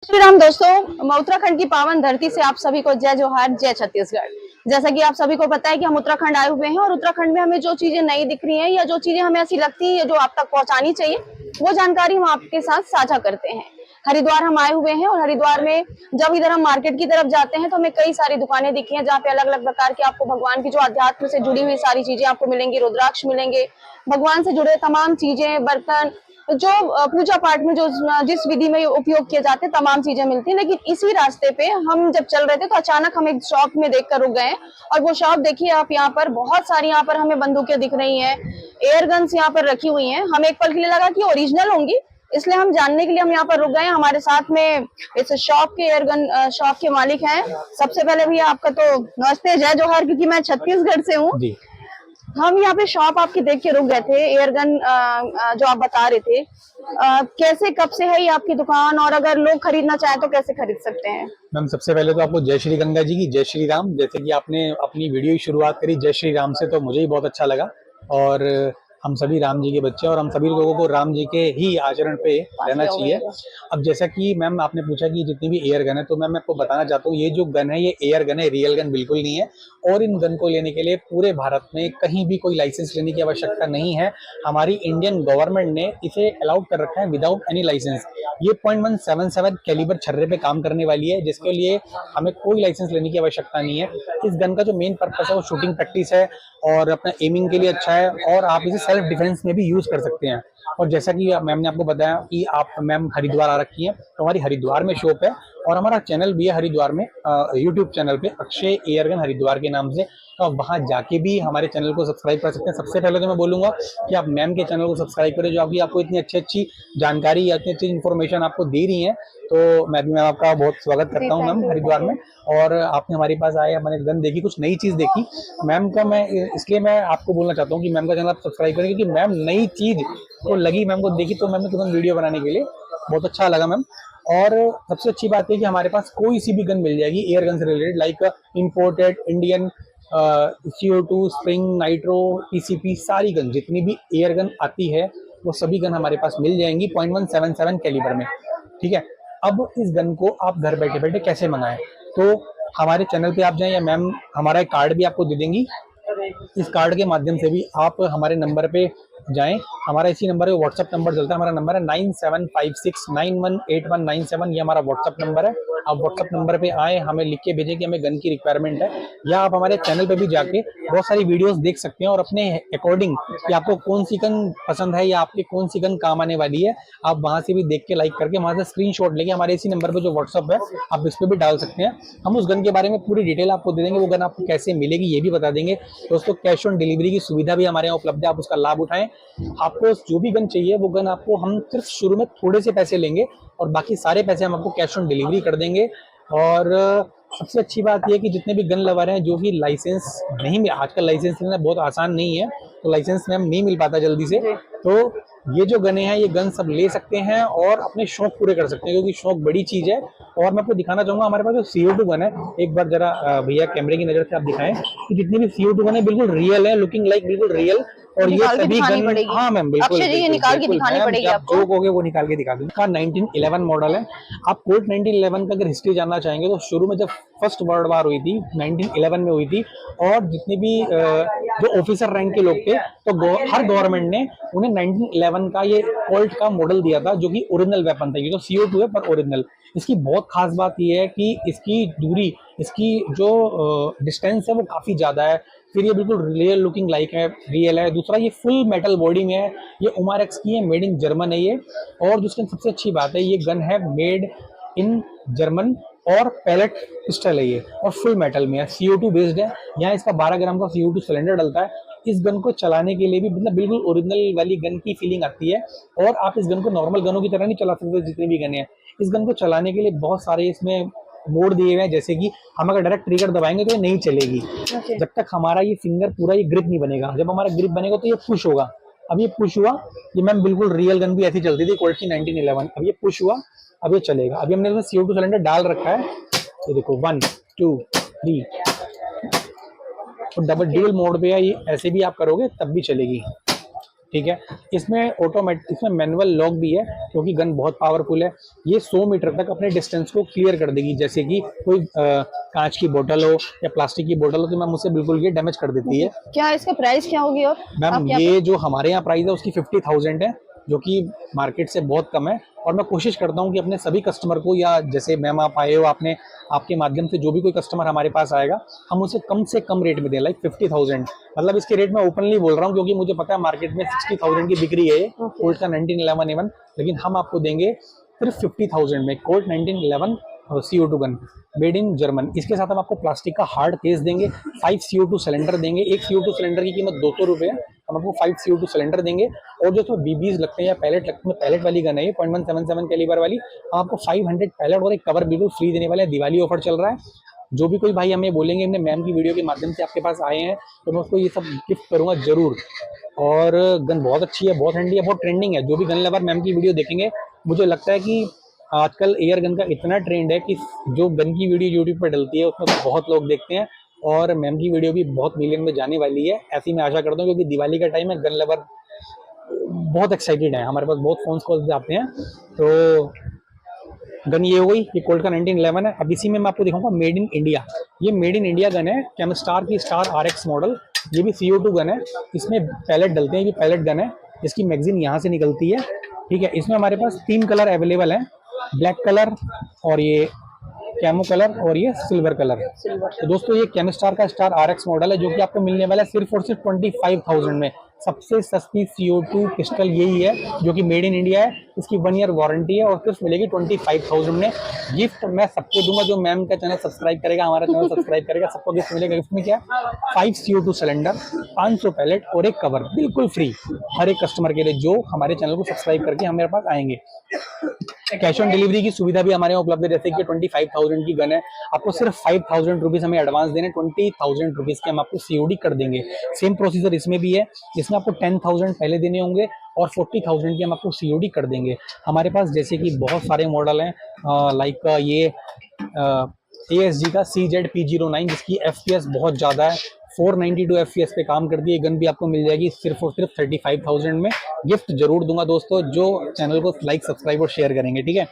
श्री राम दोस्तों, मैं उत्तराखंड की पावन धरती से आप सभी को जय जोहार, जय छत्तीसगढ़। जैसा कि आप सभी को पता है कि हम उत्तराखंड आए हुए हैं और उत्तराखंड में हमें जो चीजें नई दिख रही हैं या जो चीजें हमें ऐसी लगती है जो आप तक पहुंचानी चाहिए, वो जानकारी हम आपके साथ साझा करते हैं। हरिद्वार हम आए हुए हैं और हरिद्वार में जब इधर हम मार्केट की तरफ जाते हैं तो हमें कई सारी दुकानें दिखी हैं जहाँ पे अलग अलग प्रकार की आपको भगवान की जो अध्यात्म से जुड़ी हुई सारी चीजें आपको मिलेंगी। रुद्राक्ष मिलेंगे, भगवान से जुड़े तमाम चीजें, बर्तन, जो पूजा पाठ में जो जिस विधि में उपयोग किए जाते हैं तमाम चीजें मिलती हैं। लेकिन इसी रास्ते पे हम जब चल रहे थे तो अचानक हम एक शॉप में देखकर रुक गए और वो शॉप देखिए आप, यहाँ पर बहुत सारी यहाँ पर हमें बंदूकें दिख रही हैं, एयर गन्स यहाँ पर रखी हुई हैं। हमें एक पल के लिए लगा कि ओरिजिनल होंगी, इसलिए हम जानने के लिए हम यहाँ पर रुक गए। हमारे साथ में इस शॉप के एयरगन शॉप के मालिक हैं। सबसे पहले भैया आपका तो नमस्ते, जय जोहार, क्योंकि मैं छत्तीसगढ़ से हूँ। हम यहाँ पे शॉप आपकी देख के रुक गए थे, एयरगन जो आप बता रहे थे। कैसे, कब से है ये आपकी दुकान और अगर लोग खरीदना चाहें तो कैसे खरीद सकते हैं? मैम सबसे पहले तो आपको जय श्री गंगा जी की जय श्री राम। जैसे कि आपने अपनी वीडियो की शुरुआत करी जय श्री राम से, तो मुझे ही बहुत अच्छा लगा। और हम सभी राम जी के बच्चे और हम सभी लोगों को राम जी के ही आचरण पे रहना चाहिए। अब जैसा कि मैम आपने पूछा कि जितनी भी एयर गन है, तो मैम मैं आपको बताना चाहता हूँ ये जो गन है ये एयर गन है, रियल गन बिल्कुल नहीं है। और इन गन को लेने के लिए पूरे भारत में कहीं भी कोई लाइसेंस लेने की आवश्यकता नहीं है। हमारी इंडियन गवर्नमेंट ने इसे अलाउड कर रखा है विदाउट एनी लाइसेंस। ये .177 कैलिबर छर्रे पे काम करने वाली है, जिसके लिए हमें कोई लाइसेंस लेने की आवश्यकता नहीं है। इस गन का जो मेन पर्पस है वो शूटिंग प्रैक्टिस है और अपना एमिंग के लिए अच्छा है और आप इसे सेल्फ डिफेंस में भी यूज कर सकते हैं। और जैसा कि मैम ने आपको बताया कि आप मैम हरिद्वार आ रखी हैं, तो हमारी हरिद्वार में शॉप है और हमारा चैनल भी है हरिद्वार में, यूट्यूब चैनल पे अक्षय एयरगन हरिद्वार के नाम से। तो आप वहां जाके भी हमारे चैनल को सब्सक्राइब कर सकते हैं। सबसे पहले तो मैं बोलूंगा कि आप मैम के चैनल को सब्सक्राइब करें, जो आपको इतनी अच्छी अच्छी जानकारी या इतनी अच्छी इन्फॉर्मेशन आपको दे रही है। तो मैं भी मैम आपका बहुत स्वागत करता हूँ मैम हरिद्वार में। और आपने हमारे पास आए, मैंने गन देखी, कुछ नई चीज देखी मैम का। मैं इसलिए मैं आपको बोलना चाहता हूँ कि मैम का चैनल आप सब्सक्राइब करें, क्योंकि मैम नई चीज को लगी, मैम को देखी तो मैम ने तुरंत वीडियो बनाने के लिए बहुत अच्छा लगा मैम। और सबसे अच्छी बात है कि हमारे पास कोई सी भी गन मिल जाएगी एयर गन से related, like imported Indian CO2 spring nitro PCP, सारी गन जितनी भी एयर गन आती है वो सभी गन हमारे पास मिल जाएंगी .177 कैलिबर में। ठीक है, अब इस गन को आप घर बैठे बैठे कैसे मंगाएं, तो हमारे चैनल पे आप जाएं या मैम हमारा एक कार्ड भी आपको दे देंगी। इस कार्ड के माध्यम से भी आप हमारे नंबर पे जाएं। हमारा इसी नंबर पे व्हाट्सअप नंबर चलता है, हमारा नंबर है 9756918197। ये हमारा व्हाट्सअप नंबर है। आप व्हाट्सअप नंबर पे आए, हमें लिख के भेजें कि हमें गन की रिक्वायरमेंट है, या आप हमारे चैनल पे भी जाके बहुत सारी वीडियोस देख सकते हैं और अपने अकॉर्डिंग कि आपको कौन सी गन पसंद है या आपके कौन सी गन काम आने वाली है, आप वहां से भी देख के लाइक करके वहां से स्क्रीनशॉट लेके हमारे इसी नंबर पे जो व्हाट्सअप है आप इस पे भी डाल सकते हैं। हम उस गन के बारे में पूरी डिटेल आपको दे देंगे, वो गन आपको कैसे मिलेगी ये भी बता देंगे। दोस्तों कैश ऑन डिलीवरी की सुविधा भी हमारे यहाँ उपलब्ध है, आप उसका लाभ उठाएं। आपको जो भी गन चाहिए वो गन आपको हम सिर्फ शुरू में थोड़े से पैसे लेंगे और बाकी सारे पैसे हम आपको कैश ऑन डिलीवरी कर देंगे। और सबसे अच्छी बात यह है कि जितने भी गन लवर हैं जो भी लाइसेंस नहीं मिल, आजकल लाइसेंस लेना बहुत आसान नहीं है, तो लाइसेंस में हम नहीं मिल पाता जल्दी से, तो ये जो गने हैं ये गन सब ले सकते हैं और अपने शौक पूरे कर सकते हैं, क्योंकि शौक बड़ी चीज है। और मैं आपको दिखाना चाहूंगा हमारे पास जो CO2 गन है, एक बार जरा भैया कैमरे की नजर से आप दिखाएं कि जितनी भी CO2 गन है बिल्कुल रियल है, लुकिंग लाइक बिल्कुल रियल। और ये सभी गन, हाँ मैम बिल्कुल, अक्षय जी ये निकाल के दिखानी पड़ेगी आपको। जो कहोगे वो निकाल के दिखा दूंगा। का 1911 मॉडल है। आप कोर्ट 1911 का अगर हिस्ट्री जानना चाहेंगे तो शुरू में जब फर्स्ट वर्ल्ड वार हुई थी 1911 में हुई थी, और जितने भी जो ऑफिसर रैंक के लोग थे तो हर गवर्नमेंट ने उन्हें 1911 का ये कोल्ट का मॉडल दिया था, जो कि ओरिजिनल वेपन था। ये तो CO2 है पर ओरिजिनल। इसकी बहुत खास बात ये है कि इसकी दूरी, इसकी जो डिस्टेंस है वो काफी ज्यादा है। फिर ये बिल्कुल रियल लुकिंग लाइक है, रियल है। दूसरा ये फुल मेटल बॉडी में है, ये ओमारेक्स की है, मेड इन जर्मन है ये। और दूसरी सबसे अच्छी बात है ये गन है मेड इन जर्मन और पैलेट पिस्टल है ये, और फुल मेटल में है, CO2 बेस्ड है। यहाँ इसका 12 ग्राम का CO2 सिलेंडर डलता है। इस गन को चलाने के लिए भी मतलब बिल्कुल ओरिजिनल वाली गन की फीलिंग आती है। और आप इस गन को नॉर्मल गनों की तरह नहीं चला सकते जितनी भी गनें हैं। इस गन को चलाने के लिए बहुत सारे इसमें मोड दिए हुए हैं, जैसे कि हम अगर डायरेक्ट ट्रिगर दबाएंगे तो ये नहीं चलेगी जब तक हमारा ये फिंगर पूरा ये ग्रिप नहीं बनेगा। जब हमारा ग्रिप बनेगा तो ये पुश होगा। अब ये पुश हुआ, ये मैम बिल्कुल रियल गन भी ऐसी चलती थी कोल्ट की 1911। अब ये पुश हुआ, अब ये चलेगा। अभी हमने इसमें CO2 सिलेंडर डाल रखा है, ये देखो 1 2 3, और डबल ड्यूल मोड पे है ये, ऐसे भी आप करोगे तब भी चलेगी। ठीक है। इसमें मैनुअल लॉक भी है क्योंकि गन बहुत पावरफुल है। ये 100 मीटर तक अपने डिस्टेंस को क्लियर कर देगी, जैसे कि कोई कांच की बोतल हो या प्लास्टिक की बोतल हो तो मैम उससे बिल्कुल ये डैमेज कर देती है। क्या इसका प्राइस क्या होगी? और मैम ये जो हमारे यहाँ प्राइस है उसकी 50,000 है, जो कि मार्केट से बहुत कम है। और मैं कोशिश करता हूँ कि अपने सभी कस्टमर को, या जैसे मैम आप आए हो, आपके माध्यम से जो भी कोई कस्टमर हमारे पास आएगा हम उसे कम से कम रेट में दें, लाइक 50,000। मतलब इसके रेट मैं ओपनली बोल रहा हूँ क्योंकि मुझे पता है मार्केट में 60,000 की बिक्री है कोल्ट का 1911 एवन, लेकिन हम आपको देंगे सिर्फ 50,000 में Colt 1911 CO2 gun made in German. इसके साथ हम आपको प्लास्टिक का हार्ड केस देंगे, 5 CO2 सिलेंडर देंगे। एक CO2 सिलेंडर की कीमत 200 रुपये है, हम आपको 5 CO2 सिलेंडर देंगे। और जो इसमें बीबीज लगते हैं या पैलेट लगते हैं, पैलेट वाली गन है ये 0.177 कैलिबर वाली, हम आपको 500 पैलेट और एक कवर बिल्कुल फ्री देने वाले हैं। दिवाली ऑफर चल रहा है। जो भी कोई भाई हमें बोलेंगे हमने मैम की वीडियो के माध्यम से आपके पास आए हैं तो मैं उसको ये सब गिफ्ट करूंगा जरूर। और गन बहुत अच्छी है, बहुत हैंडी है, बहुत ट्रेंडिंग है। जो भी गन लवर मैम की वीडियो देखेंगे, मुझे लगता है कि आजकल एयर गन का इतना ट्रेंड है कि जो गन की वीडियो यूट्यूब पर डलती है उसमें तो बहुत लोग देखते हैं, और मैम की वीडियो भी बहुत मिलियन में जाने वाली है, ऐसी मैं आशा करता हूँ। क्योंकि दिवाली का टाइम है, गन लवर बहुत एक्साइटेड है, हमारे पास बहुत फोन कॉल्स आते हैं। तो गन ये हो गई, ये कोल्ट का 1911 है। अब इसी में मैं आपको दिखाऊंगा मेड इन इंडिया। ये मेड इन इंडिया गन है, कैमस्टार की स्टार RX मॉडल। ये भी CO2 गन है, इसमें पैलेट डलते हैं, ये पैलेट गन है। इसकी मैगजीन यहाँ से निकलती है, ठीक है। इसमें हमारे पास 3 कलर अवेलेबल हैं, ब्लैक कलर और ये कैमो कलर और ये सिल्वर कलर। तो दोस्तों ये कैमस्टार का स्टार RX मॉडल है, जो कि आपको मिलने वाला है सिर्फ और सिर्फ 25,000 में। सबसे सस्ती CO2 पिस्टल यही है जो कि मेड इन इंडिया है। इसकी 1 ईयर वारंटी है और सिर्फ मिलेगी 25,000 में। गिफ्ट मैं सबको दूंगा जो मैम का चैनल सब्सक्राइब करेगा, हमारा चैनल सब्सक्राइब करेगा, सबको गिफ्ट मिलेगा। गिफ्ट में क्या? 5 CO2 सिलेंडर, 500 पैलेट और एक कवर बिल्कुल फ्री हर एक कस्टमर के लिए जो हमारे चैनल को सब्सक्राइब करके हमारे पास आएंगे। कैश ऑन डिलीवरी की सुविधा भी हमारे यहाँ उपलब्ध है। जैसे कि 25,000 की गन है, आपको सिर्फ 5,000 रुपीज हमें एडवांस देने, 20,000 रुपीज के हम आपको COD कर देंगे। सेम प्रोसीजर इसमें भी है, इसमें आपको 10,000 पहले देने होंगे और 40,000 की हम आपको COD कर देंगे। हमारे पास जैसे कि बहुत सारे मॉडल हैं, लाइक ये ASG का CZ P09 जिसकी FPS बहुत ज़्यादा है, 492 FPS पे काम करती है। गन भी आपको मिल जाएगी सिर्फ और सिर्फ 35,000 में। गिफ्ट जरूर दूंगा दोस्तों जो चैनल को लाइक सब्सक्राइब और शेयर करेंगे, ठीक है।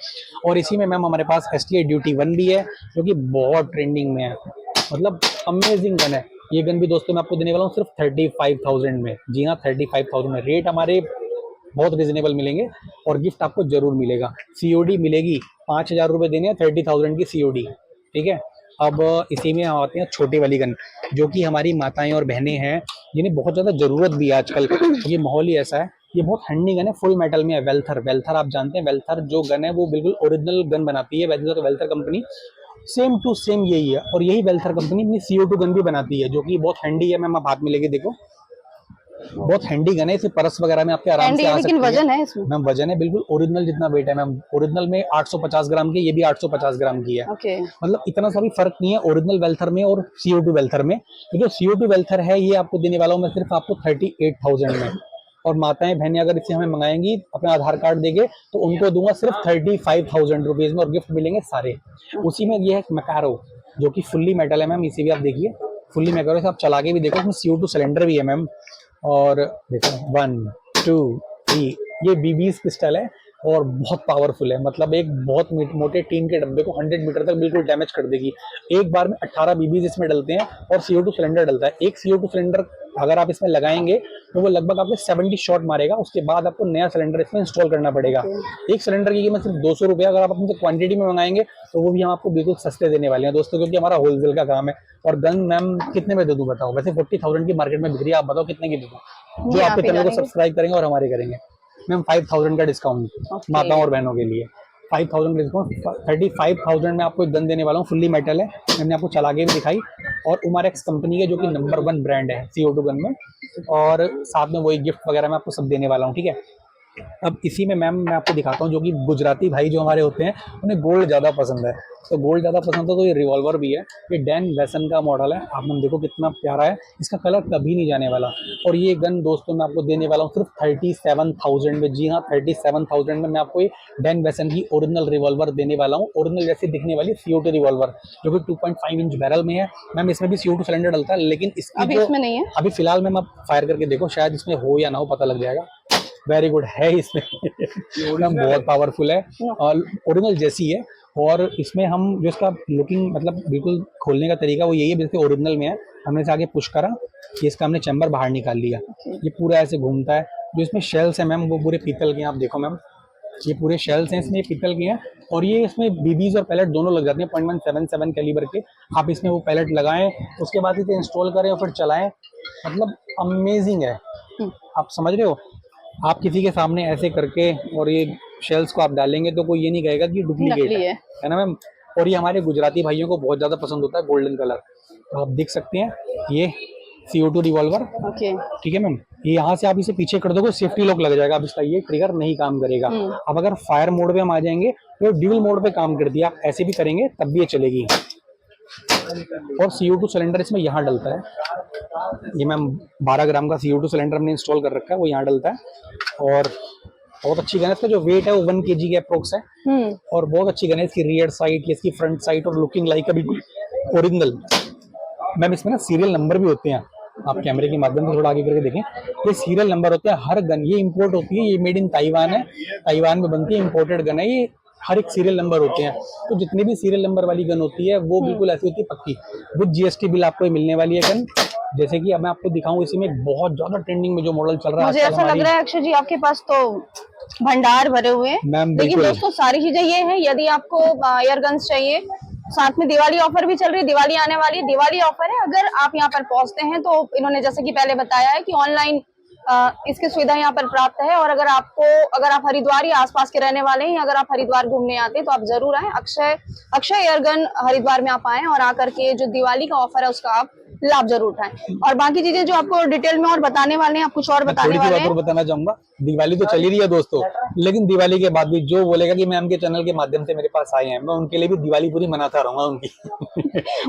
और इसी में मैम हमारे पास STA Duty 1 भी है जो कि बहुत ट्रेंडिंग में है, मतलब अमेजिंग गन है। ये गन भी दोस्तों मैं आपको देने वाला हूँ सिर्फ 35,000 में। जी हाँ, 35,000 में। रेट हमारे बहुत रिजनेबल मिलेंगे और गिफ्ट आपको जरूर मिलेगा। COD मिलेगी, 5,000 रुपये देने हैं, 30,000 की COD, ठीक है। अब इसी में हम आते हैं छोटी वाली गन, जो कि हमारी माताएं और बहनें हैं जिन्हें बहुत ज़्यादा ज़रूरत भी है आजकल। ये माहौल ही ऐसा है। ये बहुत हैंडी गन है, फुल मेटल में है। वेल्थर आप जानते हैं, वेल्थर जो गन है वो बिल्कुल ओरिजिनल गन बनाती है। वेल्थर कंपनी सेम टू सेम यही है, और यही वेल्थर कंपनी अपनी CO2 गन भी बनाती है जो कि बहुत हैंडी है। मैम आप हाथ में लेके देखो, बहुत हैंडी गन है। इसे परस वगैरह में आपके आराम से आ सकती है। लेकिन वजन है इसमें? मैम वजन है बिल्कुल ओरिजिनल जितना वेट है मैम। ओरिजिनल में 850 ग्राम की, ये भी 850 ग्राम की है। ओके। मतलब इतना सा भी फर्क नहीं है ओरिजिनल वेल्थर में और CO2 वेल्थर में। तो जो CO2 वेल्थर है ये आपको देने वाला हूँ मैं सिर्फ आपको 38,000 में। और माताएं बहनें अगर इसे हमें मंगाएंगी अपना आधार कार्ड देके तो उनको दूंगा सिर्फ 35,000 रुपीज में, और गिफ्ट मिलेंगे सारे। उसी में ये है मैकारो जो कि फुल्ली मेटल है मैम। इसे भी आप देखिए, फुल्ली मैकारो से आप चला के भी देखो, इसमें CO2 सिलेंडर भी है मैम। और देखो 1 2 3 ये BB's पिस्टल है और बहुत पावरफुल है। मतलब एक बहुत मोटे टीन के डब्बे को 100 मीटर तक बिल्कुल डैमेज कर देगी। एक बार में 18 BB's इसमें डलते हैं और CO2 सिलेंडर डलता है। एक CO2 सिलेंडर अगर आप इसमें लगाएंगे तो वो लगभग आपके 70 शॉट मारेगा। उसके बाद आपको नया सिलेंडर इसमें इंस्टॉल करना पड़ेगा। एक सिलेंडर की कीमत सिर्फ 200 रुपये। अगर आप अपनी क्वांटिटी में मंगाएंगे तो वो भी हम आपको बिल्कुल सस्ते देने वाले हैं दोस्तों, क्योंकि हमारा होलसेल का काम है। और गन मैम कितने में दे दूं बताओ? वैसे 40,000 की मार्केट में बिक रही है, आप बताओ कितने की दे दूं जो आपके चैनल को सब्सक्राइब करेंगे और हमारे करेंगे? मैम 5,000 का डिस्काउंट माताओं और बहनों के लिए। 5,000 डिस्काउंट, 35,000 में आपको एक गन देने वाला हूँ, फुल्ली मेटल है। मैंने आपको चला के भी दिखाई, और उमरएक्स कंपनी के जो कि नंबर 1 ब्रांड है CO2 गन में। और साथ में वही गिफ्ट वगैरह मैं आपको सब देने वाला हूँ, ठीक है। अब इसी में मैम मैं आपको दिखाता हूँ, जो कि गुजराती भाई जो हमारे होते हैं उन्हें गोल्ड ज़्यादा पसंद है, तो गोल्ड ज़्यादा पसंद है तो ये रिवॉल्वर भी है। ये डैन वेसन का मॉडल है, आप मैम देखो कितना प्यारा है, इसका कलर कभी नहीं जाने वाला। और ये गन दोस्तों मैं आपको देने वाला हूँ सिर्फ 37,000 में। जी हाँ, 37,000 में मैं आपको ये डैन वेसन की ओरिजिनल रिवॉल्वर देने वाला हूँ। ओरिजिनल जैसे दिखने वाली CO2 रिवॉल्वर, जो कि 2.5 इंच बैरल में है मैम। इसमें भी CO2 सिलेंडर डलता है, लेकिन इसकी अभी जो इसमें नहीं है। अभी फिलहाल मैम आप फायर करके देखो, शायद इसमें हो या ना हो, पता लग जाएगा। वेरी गुड है इसमें मैम, बहुत पावरफुल है और ओरिजिनल जैसी है। और इसमें हम जो इसका लुकिंग मतलब बिल्कुल खोलने का तरीका वो यही है जैसे ओरिजिनल में है। हमने इसे आगे पुश करा, ये इसका हमने चैम्बर बाहर निकाल लिया, ये पूरा ऐसे घूमता है। जो इसमें शेल्स है मैम वो पूरे पीतल के हैं, आप देखो मैम ये पूरे शेल्स हैं इसमें, पीतल के हैं। और ये इसमें बीबीज और पैलेट दोनों लग जाते हैं 0.177 कैलिबर के। आप इसमें वो पैलेट लगाएं, उसके बाद इसे इंस्टॉल करें और फिर चलाएं, मतलब अमेजिंग है। आप समझ रहे हो, आप किसी के सामने ऐसे करके और ये शेल्स को आप डालेंगे तो कोई ये नहीं कहेगा कि डुप्लीकेट है ना मैम। और ये हमारे गुजराती भाइयों को बहुत ज़्यादा पसंद होता है गोल्डन कलर, तो आप देख सकते हैं ये CO2 रिवॉल्वर। ओके, ठीक है मैम, ये यहाँ से आप इसे पीछे कर दोगे सेफ्टी लॉक लग जाएगा, अब इसका ये ट्रिगर नहीं काम करेगा। अब अगर फायर मोड पे हम आ जाएंगे तो ड्यूल मोड पे काम कर दिया, आप ऐसे भी करेंगे तब भी ये चलेगी। और CO2 सिलेंडर इसमें यहाँ डलता है, ये मैम 12 ग्राम का CO2 सिलेंडर हमने इंस्टॉल कर रखा है, वो यहाँ डलता है। और बहुत अच्छी गन है, इसका जो वेट है वो 1 kg के अप्रोक्स है। और बहुत अच्छी गन है, इसकी रियर साइड, इसकी फ्रंट साइड और लुकिंग लाइक बिल्कुल ओरिजिनल। मैम इसमें ना सीरियल नंबर भी होते हैं, आप कैमरे के माध्यम से थोड़ा आगे करके देखें, ये सीरियल नंबर होते हैं हर गन। ये इंपोर्ट होती है, ये मेड इन ताइवान है, ताइवान में बनती है, इंपोर्टेड गन है ये। हर एक सीरियल नंबर होते हैं, तो जितने भी सीरियल नंबर वाली गन होती है वो बिल्कुल ऐसी होती है पक्की, विद GST बिल आपको मिलने वाली है गन। जैसे कि अब मैं आपको दिखाऊं, इसी में बहुत ज्यादा ट्रेंडिंग में जो मॉडल चल रहा है मुझे ऐसा लग रहा है अक्षय जी आपके पास तो भंडार भरे हुए हैं। मैम लेकिन दोस्तों सारी चीजें ये है, यदि आपको एयर गन्स चाहिए, साथ में दिवाली ऑफर भी चल रही है, दिवाली आने वाली है, दिवाली ऑफर है। अगर आप यहाँ पर पहुंचते हैं तो इन्होंने जैसे कि पहले बताया है कि ऑनलाइन इसकी सुविधा यहाँ पर प्राप्त है। और अगर आप हरिद्वार या आसपास के रहने वाले हैं, अगर आप हरिद्वार घूमने आते हैं तो आप जरूर आए, अक्षय एयरगन हरिद्वार में आप आए और आकर के जो दिवाली का ऑफर है उसका आप लाभ जरूर उठाएं। और बाकी चीजें जो आपको डिटेल में और बताने वाले हैं, आप कुछ और बताने वाले हैं। बताना चाहूंगा, दिवाली तो चली रही है दोस्तों, लेकिन दिवाली के बाद भी जो बोलेगा कि मैम के चैनल के माध्यम से मेरे पास आए हैं, मैं उनके लिए भी दिवाली पूरी मनाता रहूंगा उनकी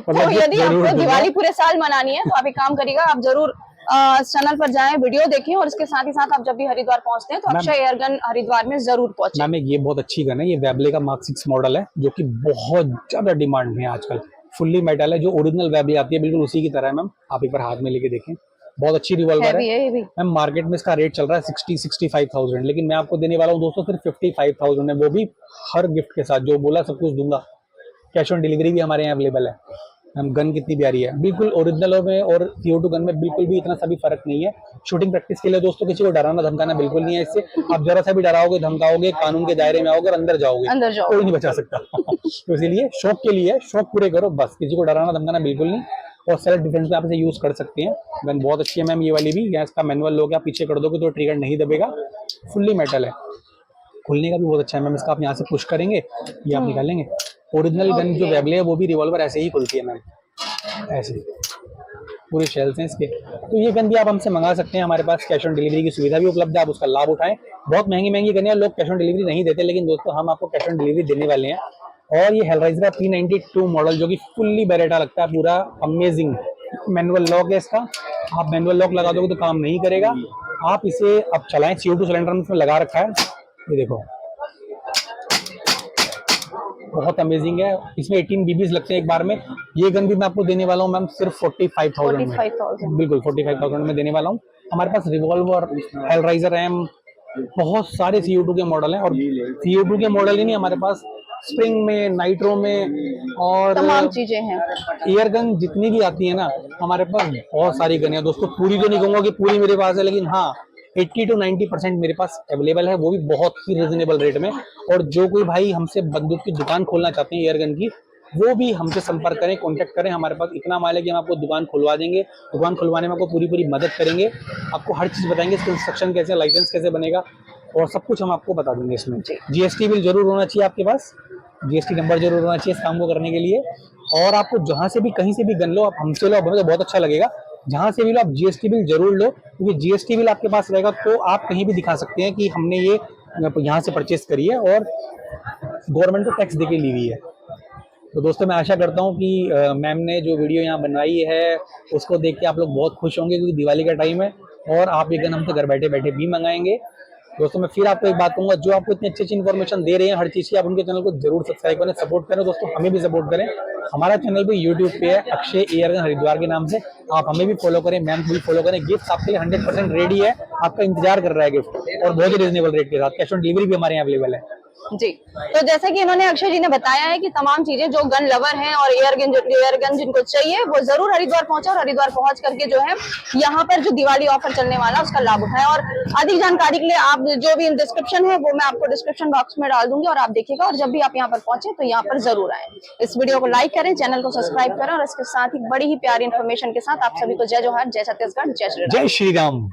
तो यदि आपको दिवाली पूरे साल मनानी है तो आप एक काम करिएगा, आप जरूर चैनल पर जाएं, वीडियो देखें, और इसके साथ ही साथ आप जब भी हरिद्वार पहुंचते हैं तो अक्षय एयरगन हरिद्वार में जरूर पहुंचे। मैम ये बहुत अच्छी गन है, ये वेबले का Mark 6 मॉडल है, जो कि बहुत ज्यादा डिमांड में है आजकल। फुल्ली मेटल है, जो ओरिजिनल वेबले आती है बिल्कुल उसी की तरह है मैम, आप एक बार हाथ में लेके देखें, बहुत अच्छी रिवॉल्वर है मैम। मार्केट में इसका रेट चल रहा है 65,000, लेकिन मैं आपको देने वाला हूँ दोस्तों सिर्फ 55,000 है, वो भी हर गिफ्ट के साथ, जो बोला सब कुछ दूंगा। कैश ऑन डिलीवरी भी हमारे यहाँ अवेलेबल है। हम गन कितनी प्यारी है, बिल्कुल ओरिजिनलों में और CO2 गन में बिल्कुल भी इतना सा भी फर्क नहीं है। शूटिंग प्रैक्टिस के लिए दोस्तों किसी को डराना धमकाना बिल्कुल नहीं है, इससे आप जरा सा भी डराओगे धमकाओगे कानून के दायरे में आओगे और अंदर जाओगे, कोई नहीं बचा सकता तो इसीलिए शौक के लिए शौक पूरे करो बस, किसी को डराना धमकाना बिल्कुल नहीं। और सेल्फ डिफेंस में आप इसे यूज कर सकते हैं। गन बहुत अच्छी है मैम, ये वाली भी। यहाँ इसका मैनुअल लोग आप पीछे कर दोगे तो ट्रिगर नहीं दबेगा, फुल्ली मेटल है, खुलने का भी बहुत अच्छा है मैम। इसका आप यहाँ से पुश करेंगे, ये आप निकालेंगे। ओरिजिनल गन जो वेबले है वो भी रिवॉल्वर ऐसे ही खुलती है मैम, ऐसे पूरे शेल्स हैं इसके। तो ये गन भी आप हमसे मंगा सकते हैं, हमारे पास कैश ऑन डिलीवरी की सुविधा भी उपलब्ध है, आप उसका लाभ उठाएं। बहुत महंगी महंगी गन है, लोग कैश ऑन डिलीवरी नहीं देते, लेकिन दोस्तों हम आपको कैश ऑन डिलीवरी देने वाले हैं। और ये हेलराइजर P92 मॉडल, जो कि फुल्ली बेरेटा लगता है, पूरा अमेजिंग। मैनुअल लॉक है इसका, आप मैनुअल लॉक लगा दोगे तो काम नहीं करेगा। आप इसे अब चलाएं, CO2 सिलेंडर में इसमें लगा रखा है, ये देखो बहुत अमेजिंग है। इसमें 18 BBs लगते हैं एक बार में। ये गन भी मैं आपको देने वाला हूँ मैम सिर्फ 45,000 में, बिल्कुल 45,000 में देने वाला हूँ। हमारे पास रिवॉल्वर, हेलराइजर है, बहुत सारे CO2 के मॉडल हैं। और CO2 के मॉडल ही नहीं, हमारे पास स्प्रिंग में, नाइट्रो में और तमाम चीजें हैं। एयर गन जितनी भी आती है ना, हमारे पास बहुत सारी गन है दोस्तों। पूरी तो नहीं कहूंगा कि पूरी मेरे पास है, लेकिन हाँ 80 to 90% मेरे पास अवेलेबल है, वो भी बहुत ही रिजनेबल रेट में। और जो कोई भाई हमसे बंदूक की दुकान खोलना चाहते हैं एयर गन की, वो भी हमसे संपर्क करें, कांटेक्ट करें। हमारे पास इतना माल है कि हम आपको दुकान खुलवा देंगे, दुकान खुलवाने में आपको पूरी पूरी मदद करेंगे, आपको हर चीज़ बताएंगे, इसका इंस्ट्रक्शन कैसे, लाइसेंस कैसे बनेगा, और सब कुछ हम आपको बता देंगे। इसमें GST बिल जरूर होना चाहिए आपके पास, GST नंबर जरूर होना चाहिए इस काम को करने के लिए। और आपको जहाँ से भी कहीं से भी गन लो, आप हमसे लो, हमें तो बहुत अच्छा लगेगा। जहां से भी लो आप जीएसटी बिल जरूर लो, क्योंकि जीएसटी बिल आपके पास रहेगा तो आप कहीं भी दिखा सकते हैं कि हमने ये यहाँ से परचेस करी है और गवर्नमेंट को टैक्स देके ली हुई है। तो दोस्तों मैं आशा करता हूँ कि मैम ने जो वीडियो यहाँ बनवाई है उसको देख के आप लोग बहुत खुश होंगे, क्योंकि दिवाली का टाइम है और आप ये गन हमसे घर बैठे बैठे भी मंगाएंगे। दोस्तों मैं फिर आपको एक बात कहूंगा, जो आपको इतनी अच्छी अच्छी इन्फॉर्मेशन दे रहे हैं हर चीज़ की, आप उनके चैनल को जरूर सब्सक्राइब करें, सपोर्ट करें। दोस्तों हमें भी सपोर्ट करें। हमारा चैनल भी यूट्यूब पे है अक्षय एयरगन हरिद्वार के नाम से, आप हमें भी फॉलो करें, मैम को भी फॉलो करें। गिफ्ट आपके लिए 100% रेडी है, आपका इंतजार कर रहा है गिफ्ट, और बहुत ही रिजनेबल रेट के साथ। कैश ऑन डिलीवरी भी हमारे यहाँ अवेलेबल है जी। तो जैसे कि इन्होंने अक्षय जी ने बताया है कि तमाम चीजें जो गन लवर हैं और एयर गन जिनको चाहिए वो जरूर हरिद्वार पहुंचे और हरिद्वार पहुंच करके जो है यहाँ पर जो दिवाली ऑफर चलने वाला है उसका लाभ उठाएं। और अधिक जानकारी के लिए आप जो भी डिस्क्रिप्शन है वो मैं आपको डिस्क्रिप्शन बॉक्स में डाल दूंगी और आप देखिएगा, और जब भी आप यहाँ पर पहुंचे तो यहाँ पर जरूर आए। इस वीडियो को लाइक करें, चैनल को सब्सक्राइब करें, और इसके साथ ही बड़ी ही प्यारी इन्फॉर्मेशन के साथ आप सभी को जय जोहार, जय छत्तीसगढ़, जय श्री राम। जय श्री राम।